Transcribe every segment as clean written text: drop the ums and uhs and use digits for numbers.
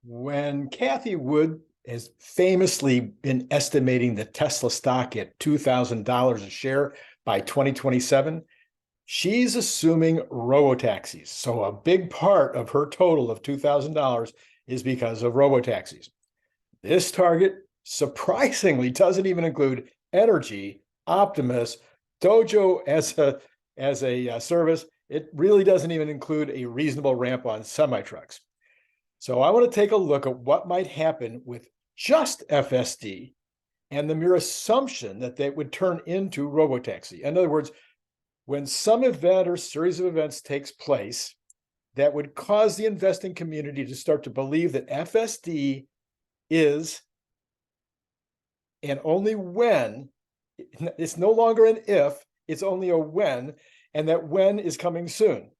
When Kathy Wood has famously been estimating the Tesla stock at $2,000 a share by 2027, she's assuming robotaxis. So a big part of her total of $2,000 is because of robotaxis. This target surprisingly doesn't even include energy, Optimus, Dojo as a service. It really doesn't even include a reasonable ramp on semi trucks. So I want to take a look at what might happen with just FSD and the mere assumption that they would turn into robotaxi. In other words, when some event or series of events takes place that would cause the investing community to start to believe that FSD is, and only when, it's no longer an if, it's only a when, and that when is coming soon.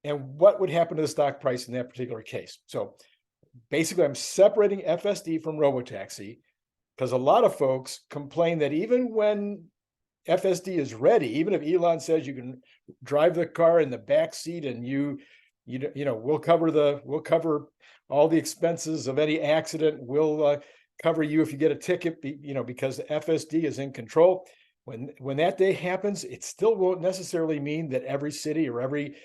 And what would happen to the stock price in that particular case? So basically, I'm separating FSD from robotaxi because a lot of folks complain that even when FSD is ready, even if Elon says you can drive the car in the back seat and we'll cover all the expenses of any accident. We'll cover you if you get a ticket, because the FSD is in control. When that day happens, it still won't necessarily mean that every city or every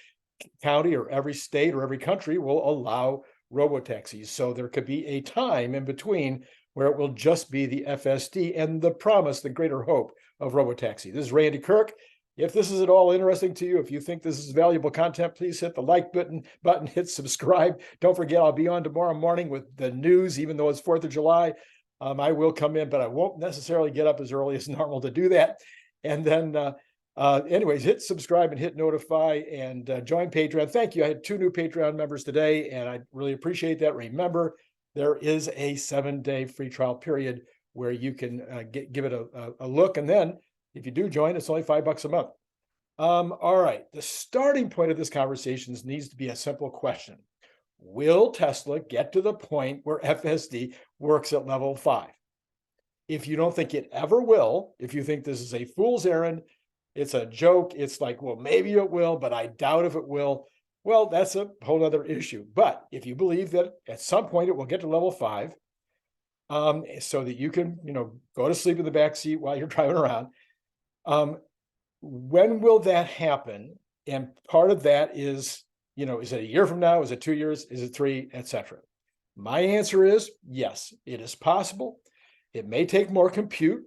county or every state or every country will allow robotaxis. So there could be a time in between where it will just be the FSD and the promise, the greater hope of robotaxi. This is Randy Kirk. If this is at all interesting to you, if you think this is valuable content, please hit the like button, hit subscribe. Don't forget, I'll be on tomorrow morning with the news, even though it's 4th of July. I will come in, but I won't necessarily get up as early as normal to do that. And then anyways, hit subscribe and hit notify and join Patreon. Thank you. I had 2 new Patreon members today, and I really appreciate that. Remember, there is a 7-day free trial period where you can give it a look. And then if you do join, it's only $5 a month. All right. The starting point of this conversation needs to be a simple question. Will Tesla get to the point where FSD works at level 5? If you don't think it ever will, if you think this is a fool's errand, it's a joke, it's like, well, maybe it will, but I doubt if it will. Well, that's a whole other issue. But if you believe that at some point it will get to level 5, so that you can, go to sleep in the back seat while you're driving around, when will that happen? And part of that is, is it a year from now? Is it 2 years? Is it 3, etc.? My answer is yes, it is possible. It may take more compute,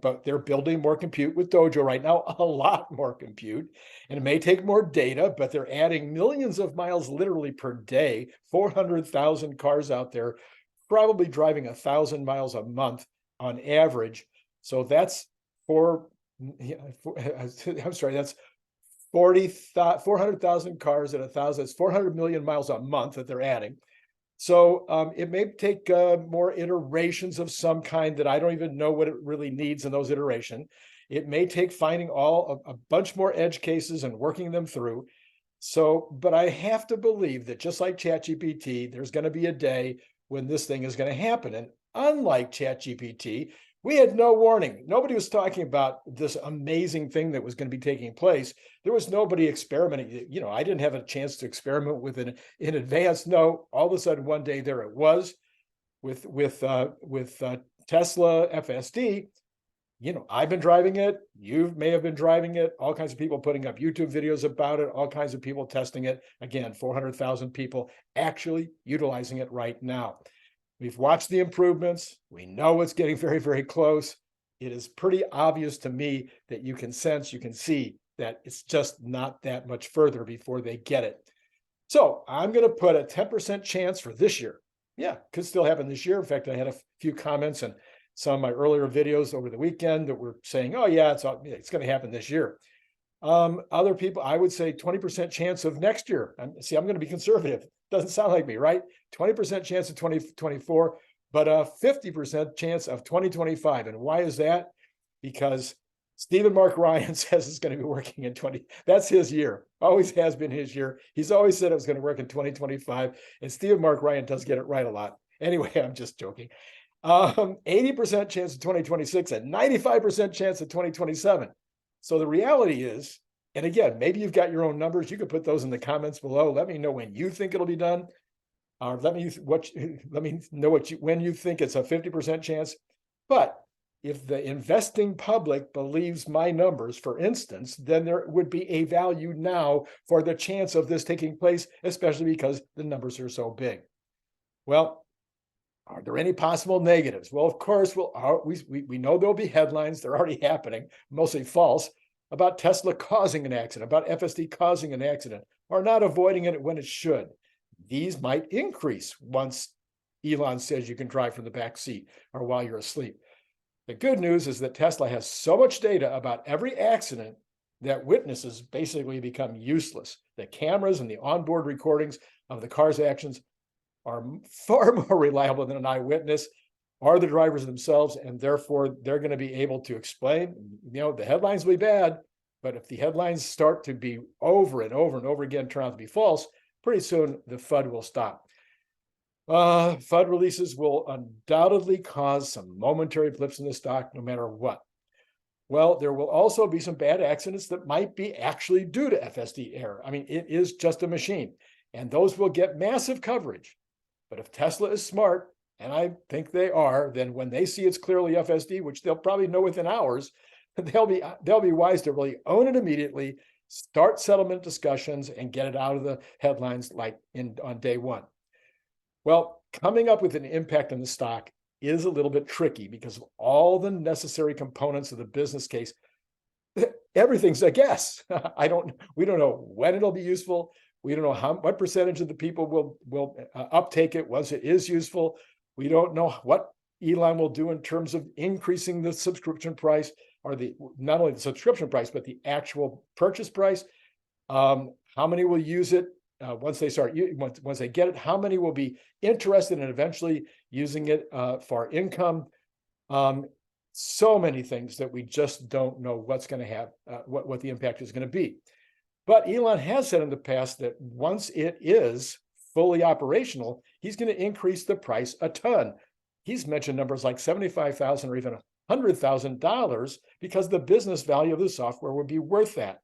but they're building more compute with Dojo right now, a lot more compute. And it may take more data, but they're adding millions of miles literally per day, 400,000 cars out there, probably driving 1,000 miles a month on average. So that's that's 400,000 cars at 1,000. It's 400 million miles a month that they're adding. So it may take more iterations of some kind that I don't even know what it really needs in those iterations. It may take finding a bunch more edge cases and working them through. So, but I have to believe that just like ChatGPT, there's going to be a day when this thing is going to happen. And unlike ChatGPT, we had no warning. Nobody was talking about this amazing thing that was going to be taking place. There was nobody experimenting. I didn't have a chance to experiment with it in advance. No, all of a sudden one day there it was with Tesla FSD. I've been driving it. You may have been driving it. All kinds of people putting up YouTube videos about it. All kinds of people testing it. Again, 400,000 people actually utilizing it right now. We've watched the improvements. We know it's getting very, very close. It is pretty obvious to me that you can sense, you can see that it's just not that much further before they get it. So I'm going to put a 10% chance for this year. Yeah, could still happen this year. In fact, I had a few comments and some of my earlier videos over the weekend that were saying, oh yeah, it's going to happen this year. Other people, I would say 20% chance of next year. I'm going to be conservative. Doesn't sound like me, right? 20% chance of 2024, but a 50% chance of 2025. And why is that? Because Stephen Mark Ryan says it's going to be working in that's his year. Always has been his year. He's always said it was going to work in 2025. And Stephen Mark Ryan does get it right a lot. Anyway, I'm just joking. 80% chance of 2026 and 95% chance of 2027. So the reality is, and again, maybe you've got your own numbers. You could put those in the comments below. Let me know when you think it'll be done. Let me know when you think it's a 50% chance. But if the investing public believes my numbers, for instance, then there would be a value now for the chance of this taking place, especially because the numbers are so big. Well, are there any possible negatives? Well, of course, we know there'll be headlines. They're already happening, mostly false, about Tesla causing an accident, about FSD causing an accident, or not avoiding it when it should. These might increase once Elon says you can drive from the back seat or while you're asleep. The good news is that Tesla has so much data about every accident that witnesses basically become useless. The cameras and the onboard recordings of the car's actions are far more reliable than an eyewitness or the drivers themselves, and therefore they're going to be able to explain. The headlines will be bad, but if the headlines start to be over and over and over again turn out to be false, pretty soon the FUD will stop. FUD releases will undoubtedly cause some momentary blips in the stock no matter what. Well, there will also be some bad accidents that might be actually due to FSD error. I mean, it is just a machine, and those will get massive coverage. But if Tesla is smart, and I think they are, then when they see it's clearly FSD, which they'll probably know within hours, they'll be wise to really own it immediately, start settlement discussions, and get it out of the headlines like on day one. Well, coming up with an impact on the stock is a little bit tricky because of all the necessary components of the business case. Everything's a guess. We don't know when it'll be useful. We don't know what percentage of the people will uptake it once it is useful. We don't know what Elon will do in terms of increasing the subscription price, or not only the subscription price, but the actual purchase price. How many will use it once they get it? How many will be interested in eventually using it for income? So many things that we just don't know what's going to have, what the impact is going to be. But Elon has said in the past that once it is fully operational, he's going to increase the price a ton. He's mentioned numbers like $75,000 or even $100,000 because the business value of the software would be worth that.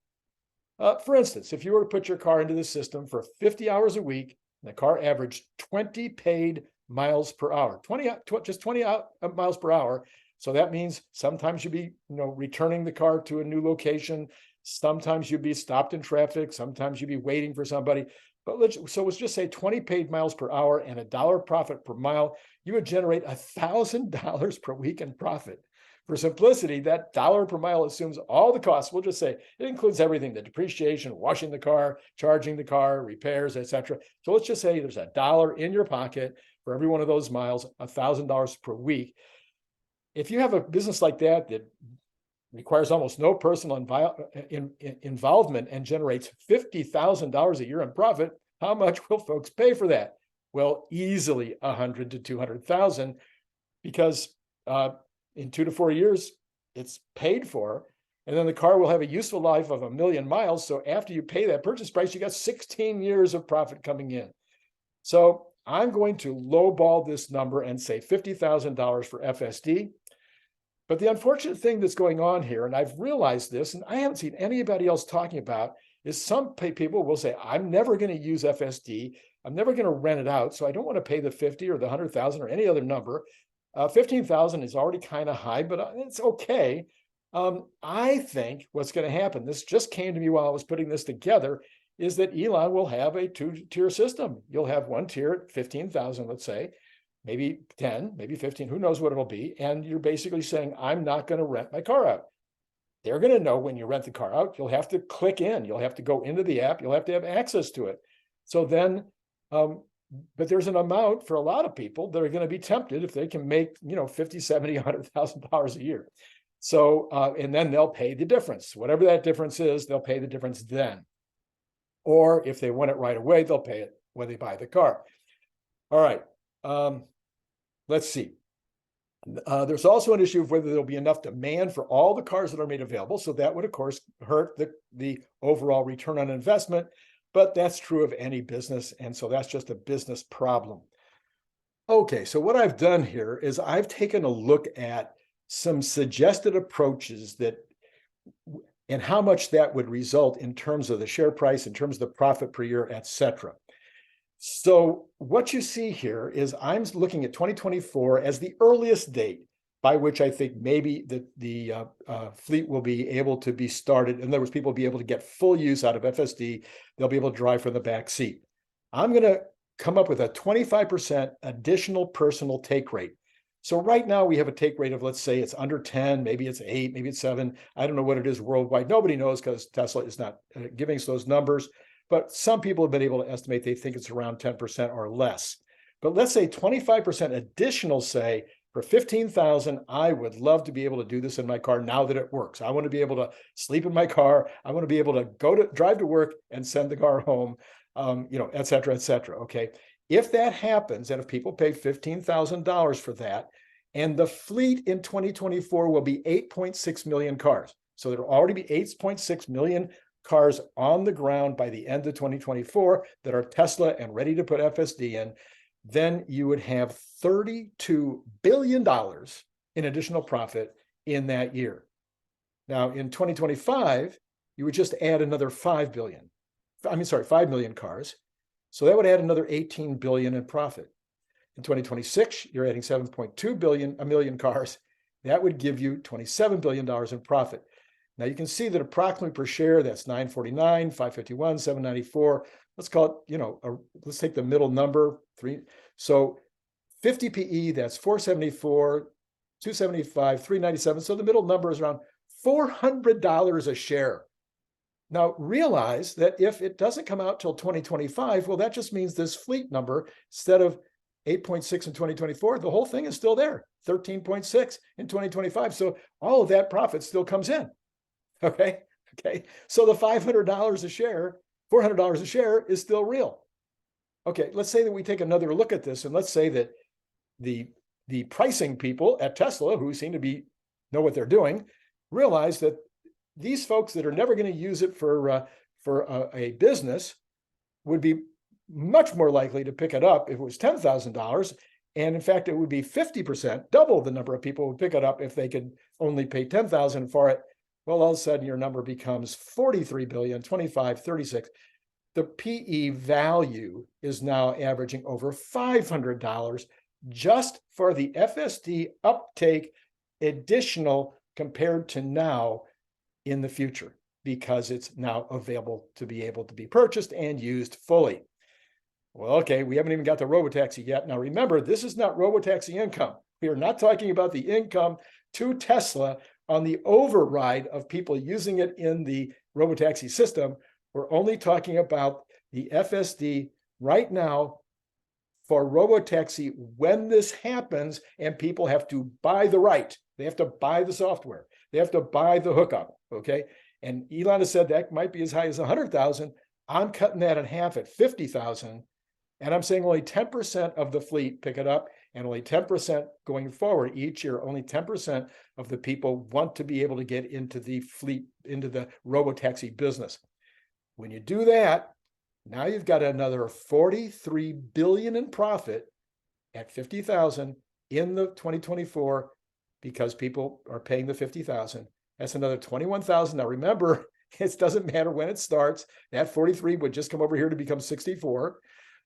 For instance, if you were to put your car into the system for 50 hours a week, and the car averaged 20 paid miles per hour, 20 miles per hour. So that means sometimes you'd be returning the car to a new location. Sometimes you'd be stopped in traffic. Sometimes you'd be waiting for somebody. But let's just say 20 paid miles per hour and $1 profit per mile. You would generate $1,000 per week in profit. For simplicity, that $1 per mile assumes all the costs. We'll just say it includes everything: the depreciation, washing the car, charging the car, repairs, etc. So let's just say there's $1 in your pocket for every one of those miles, $1,000 per week. If you have a business like that requires almost no personal involvement and generates $50,000 a year in profit, how much will folks pay for that? Well, easily $100,000 to $200,000, because in 2 to 4 years, it's paid for, and then the car will have a useful life of 1 million miles. So after you pay that purchase price, you got 16 years of profit coming in. So I'm going to lowball this number and say $50,000 for FSD. But the unfortunate thing that's going on here, and I've realized this, and I haven't seen anybody else talking about, is some people will say, I'm never going to use FSD. I'm never going to rent it out. So I don't want to pay the 50 or the 100,000 or any other number. 15,000 is already kind of high, but it's okay. I think what's going to happen, this just came to me while I was putting this together, is that Elon will have a 2-tier system. You'll have one tier at 15,000, let's say, maybe 10, maybe 15, who knows what it'll be. And you're basically saying, I'm not going to rent my car out. They're going to know when you rent the car out, you'll have to click in, you'll have to go into the app, you'll have to have access to it. So then, but there's an amount for a lot of people that are going to be tempted if they can make, $50,000, $70,000, $100,000 a year. So, and then they'll pay the difference. Whatever that difference is, they'll pay the difference then. Or if they want it right away, they'll pay it when they buy the car. All right. Let's see. There's also an issue of whether there'll be enough demand for all the cars that are made available. So that would, of course, hurt the overall return on investment. But that's true of any business. And so that's just a business problem. Okay, so what I've done here is I've taken a look at some suggested approaches and how much that would result in terms of the share price, in terms of the profit per year, et cetera. So what you see here is I'm looking at 2024 as the earliest date by which I think maybe the fleet will be able to be started. In other words, people will be able to get full use out of FSD. They'll be able to drive from the back seat. I'm going to come up with a 25% additional personal take rate. So right now we have a take rate of, let's say it's under 10, maybe it's 8, maybe it's 7. I don't know what it is worldwide. Nobody knows because Tesla is not giving us those numbers. But some people have been able to estimate they think it's around 10% or less. But let's say 25% additional, say, for 15,000, I would love to be able to do this in my car now that it works. I want to be able to sleep in my car. I want to be able to drive to work and send the car home, et cetera, et cetera. Okay. If that happens, and if people pay $15,000 for that, and the fleet in 2024 will be 8.6 million cars. So there'll already be 8.6 million cars on the ground by the end of 2024 that are Tesla and ready to put FSD in. Then you would have $32 billion in additional profit in that year. Now, in 2025, you would just add another 5 million cars. So that would add another 18 billion in profit. In 2026, you're adding 7.2 million cars. That would give you $27 billion in profit. Now you can see that approximately per share, that's 949, 551, 794. Let's call it, let's take the middle number, 3. So 50 PE, that's 474, 275, 397. So the middle number is around $400 a share. Now realize that if it doesn't come out till 2025, well, that just means this fleet number, instead of 8.6 in 2024, the whole thing is still there, 13.6 in 2025. So all of that profit still comes in. Okay. So the $500 a share, $400 a share is still real. Okay. Let's say that we take another look at this, and let's say that the pricing people at Tesla, who seem to know what they're doing, realize that these folks that are never going to use it for a business would be much more likely to pick it up if it was $10,000. And in fact, it would be 50%, double the number of people would pick it up if they could only pay $10,000 for it. Well, all of a sudden your number becomes 43 billion, 25, 36. The PE value is now averaging over $500 just for the FSD uptake additional compared to now in the future, because it's now available to be able to be purchased and used fully. Well, okay, we haven't even got the robotaxi yet. Now remember, this is not robotaxi income. We are not talking about the income to Tesla on the override of people using it in the robotaxi system. We're only talking about the FSD right now for robotaxi when this happens, and people have to buy the right. They have to buy the software. They have to buy the hookup, okay? And Elon has said that might be as high as 100,000. I'm cutting that in half at 50,000. And I'm saying only 10% of the fleet pick it up, and only 10% going forward each year. Only 10% of the people want to be able to get into the fleet, into the robotaxi business. When you do that, now you've got another 43 billion in profit at 50,000 in the 2024, because people are paying the 50,000. That's another 21,000. Now remember, it doesn't matter when it starts. That 43 would just come over here to become 64.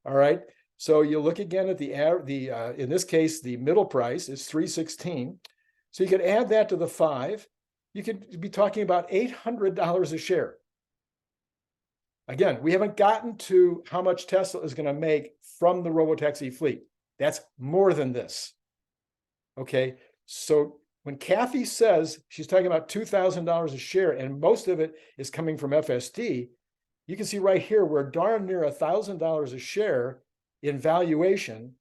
All right. So you look again at in this case, the middle price is 316. So you could add that to the 5. You could be talking about $800 a share. Again, we haven't gotten to how much Tesla is going to make from the robotaxi fleet. That's more than this. Okay. So when Kathy says she's talking about $2,000 a share, and most of it is coming from FSD, you can see right here we're darn near $1,000 a share in valuation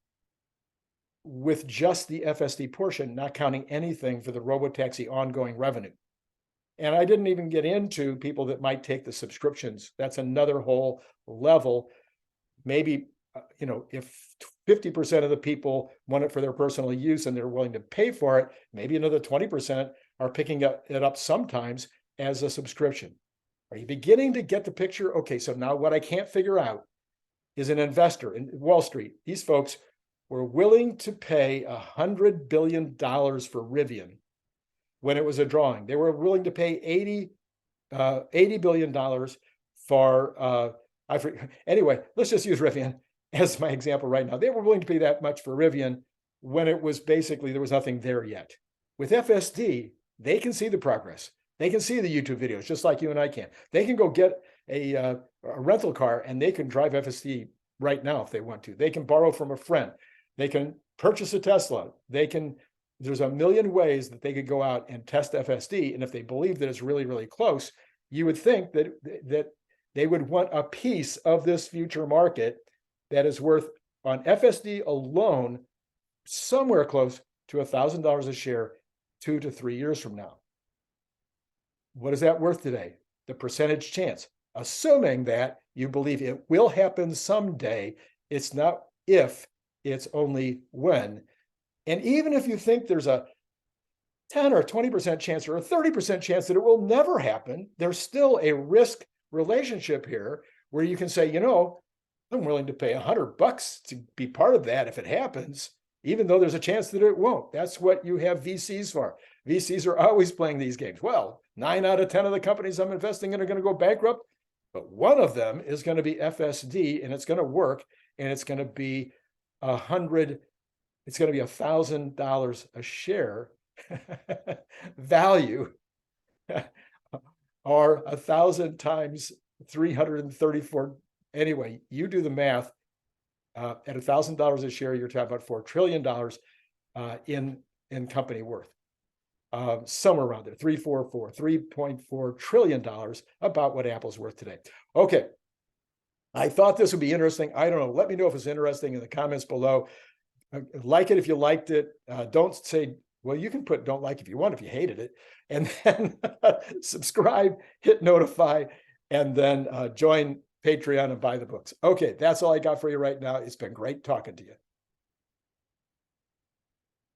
with just the FSD portion, not counting anything for the robotaxi ongoing revenue. And I didn't even get into people that might take the subscriptions. That's another whole level. Maybe, if 50% of the people want it for their personal use and they're willing to pay for it, maybe another 20% are picking it up sometimes as a subscription. Are you beginning to get the picture? Okay, so now what I can't figure out is an investor in Wall Street. These folks were willing to pay $100 billion for Rivian when it was a drawing. They were willing to pay $80 billion for, anyway, let's just use Rivian. as my example right now. They were willing to pay that much for Rivian when it was basically, there was nothing there yet. With FSD, they can see the progress. They can see the YouTube videos, just like you and I can. They can go get a rental car and they can drive FSD right now if they want to. They can borrow from a friend. They can purchase a Tesla. There's a million ways that they could go out and test FSD. And if they believe that it's really, really close, you would think that they would want a piece of this future market that is worth, on FSD alone, somewhere close to $1,000 a share 2 to 3 years from now. What is that worth today? The percentage chance, assuming that you believe it will happen someday. It's not if, it's only when. And even if you think there's a 10 or 20% chance or a 30% chance that it will never happen, there's still a risk relationship here where you can say, I'm willing to pay $100 to be part of that if it happens, even though there's a chance that it won't. That's what you have VCs for. VCs are always playing these games. Well, 9 out of 10 of the companies I'm investing in are going to go bankrupt, but one of them is going to be FSD, and it's going to work, and it's going to be $1,000 a share value, or 1,000 times 334. Anyway, you do the math. At $1,000 a share, you're talking about $4 trillion in company worth. Somewhere around there, $3.4 trillion, about what Apple's worth today. Okay. I thought this would be interesting. I don't know. Let me know if it's interesting in the comments below. Like it if you liked it. Don't say, well, you can put don't like if you want, if you hated it. And then subscribe, hit notify, and then join Patreon and buy the books. Okay, that's all I got for you right now. It's been great talking to you.